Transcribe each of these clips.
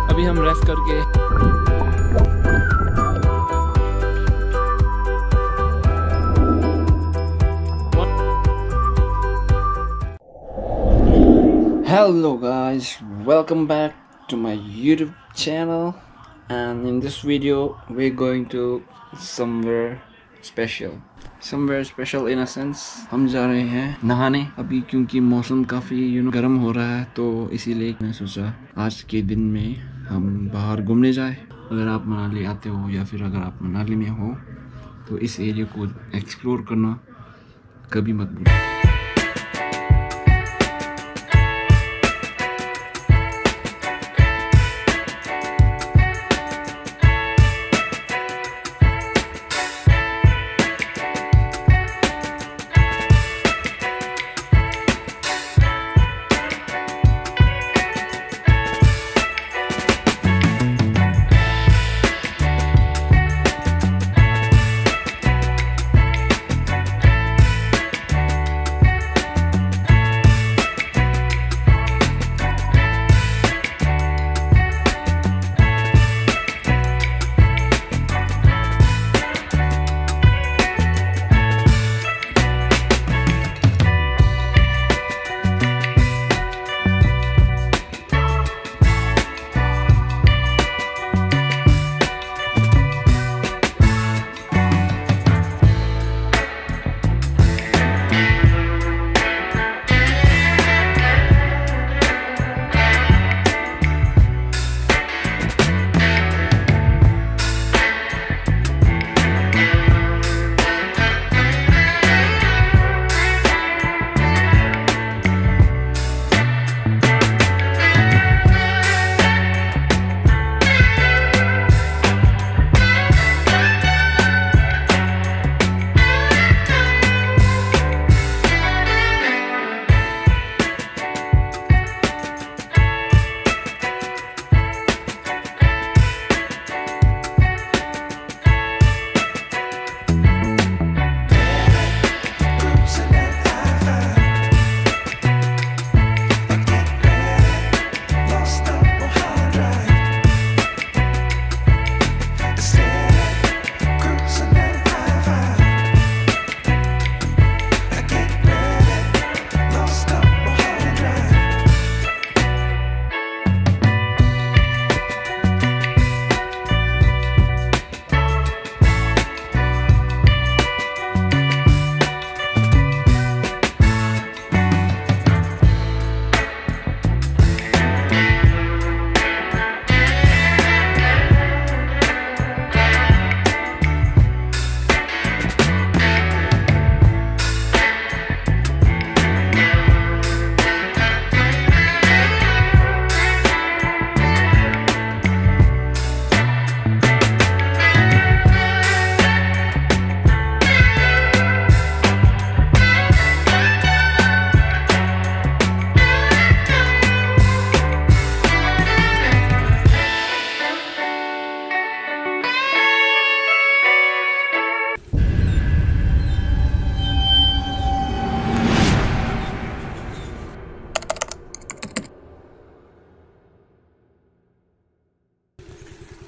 अभी हम रेस्ट करके Hello guys, welcome back to my YouTube channel, and in this video we're going to somewhere special in a sense. हम जा रहे हैं नहाने अभी, क्योंकि मौसम काफ़ी गर्म हो रहा है, तो इसीलिए मैं सोचा आज के दिन में हम बाहर घूमने जाए। अगर आप मनाली आते हो या फिर अगर आप मनाली में हो तो इस एरिया को एक्सप्लोर करना कभी मत भूलना।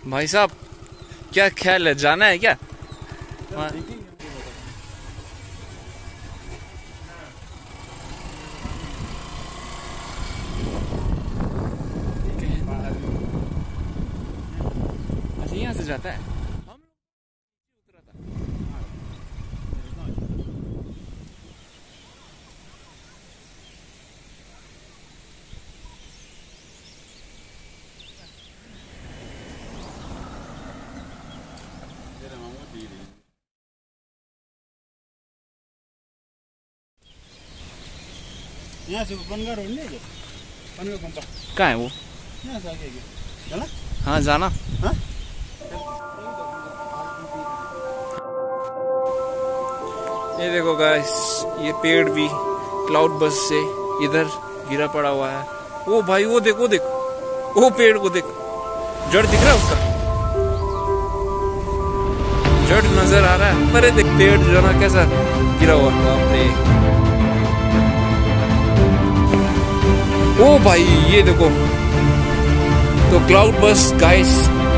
भाई साहब क्या ख्याल है, जाना है क्या? अच्छा यहाँ से जाता है। यहाँ से बनगा रोड नहीं है, बनगा पंपा कहाँ है वो? यहाँ से आगे जाना। हाँ जाना। हाँ ये देखो गाइस, ये पेड़ भी क्लाउड बस से इधर गिरा पड़ा हुआ है। वो भाई वो देख, वो देख, वो पेड़ को देख, जड़ दिख रहा है उसका, शर्ट नजर आ रहा है, पर देख पेड़ जो ना कैसा गिरा हुआ। बाप रे, ओ भाई ये देखो। तो क्लाउड बस गाइस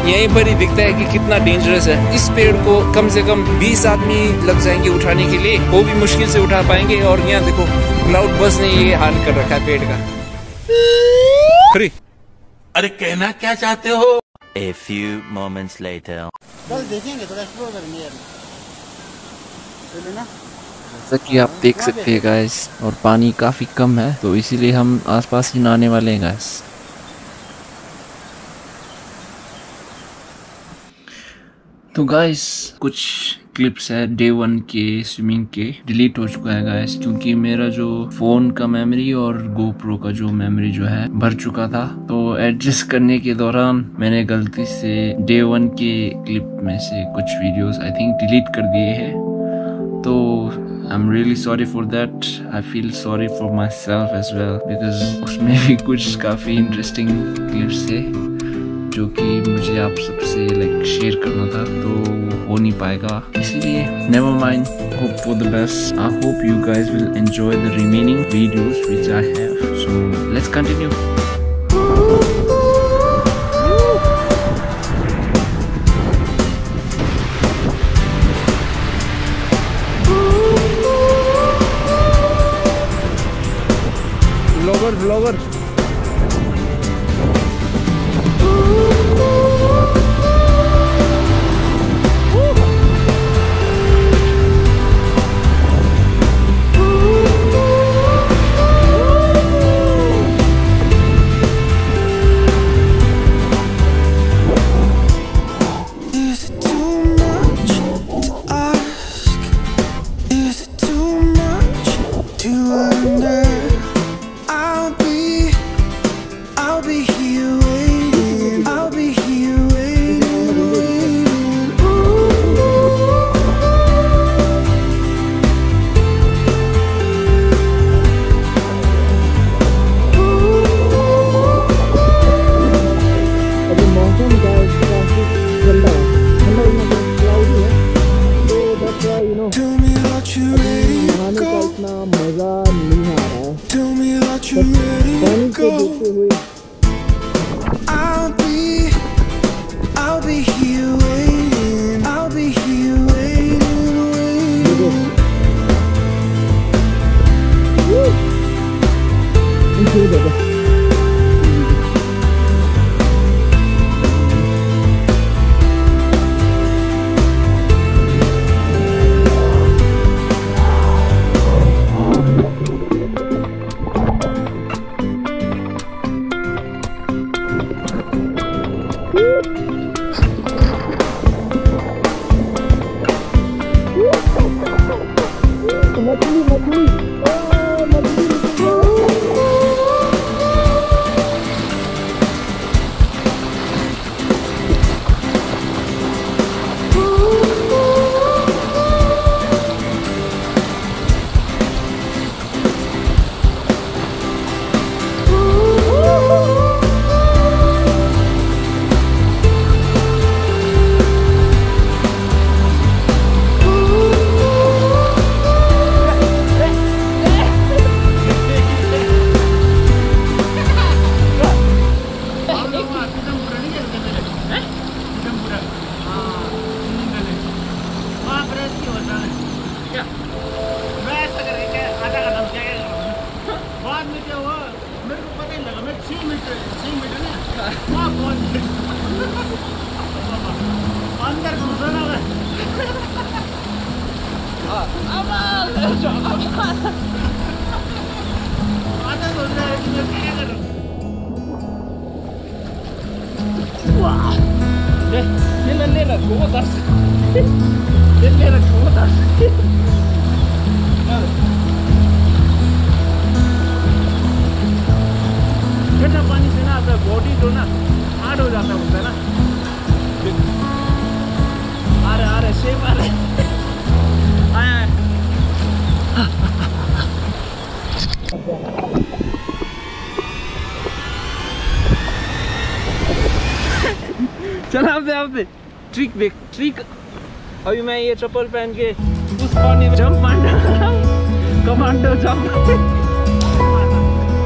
यहीं पर ही दिखता है कि कितना डेंजरस है। इस पेड़ को कम से कम 20 आदमी लग जाएंगे उठाने के लिए, वो भी मुश्किल से उठा पाएंगे। और यहाँ देखो क्लाउड बस ने ये हाल कर रखा है पेड़ का। अरे कहना क्या चाहते हो? A few moments later. कल देखेंगे, थोड़ा एक्सप्लोर करेंगे यार, चलो ना। जैसा कि आप देख सकते हैं गाइस, और पानी काफी कम है तो इसीलिए हम आसपास ही नहाने वाले हैं गाइस। तो गाइस कुछ क्लिप्स है डे 1 के स्विमिंग के डिलीट हो चुका है गाइस, क्योंकि मेरा जो फोन का मेमोरी और गोप्रो का जो मेमोरी जो है भर चुका था। तो एडजस्ट करने के दौरान मैंने गलती से डे 1 के क्लिप में से कुछ वीडियोस आई थिंक डिलीट कर दिए हैं। तो I am really sorry for that. I feel sorry for myself as well, because उसमें भी कुछ काफ़ी इंटरेस्टिंग क्लिप्स थे जो कि मुझे आप सबसे लाइक शेयर करना था, तो हो नहीं पाएगा। इसीलिए never mind, hope for the best. I hope you guys will enjoy the remaining videos which I have. So let's continue. Blogger ठंडा पानी से ना बॉडी तो ना हार्ड हो जाता होता है ना। आ रहे शेप आ रहे आया चल आप दे ट्रिक देख ट्रिक। अभी मैं ये चप्पल पहन के उस पानी में जंप मार रहा हूँ, कमांडो जंप।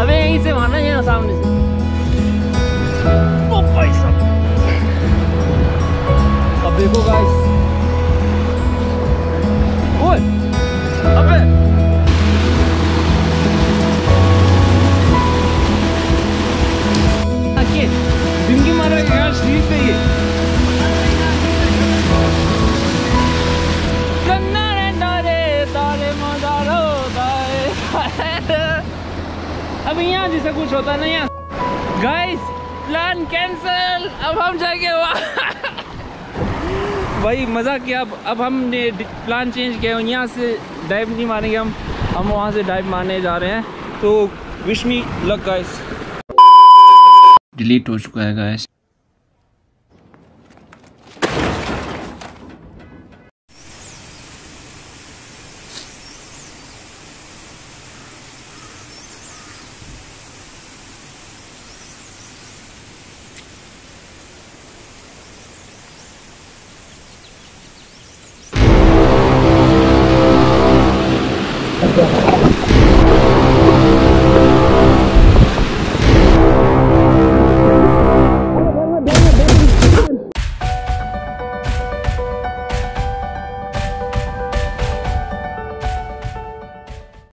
अबे यहीं से मारना है ना, सामने से। ओ भाई साहब, अब देखो गाइस, ओए अबे आके जिंदगी मार रहा है यार, सीट पे ये अब यहाँ जैसा कुछ होता नहीं है गाइस। प्लान कैंसल, अब हम जाएंगे वहाँ। भाई मजा किया। अब हमने प्लान चेंज किया, यहाँ से डाइव नहीं मारेंगे हम वहाँ से डाइव मारने जा रहे हैं। तो wish me luck guys. Delete हो चुका है गाइस।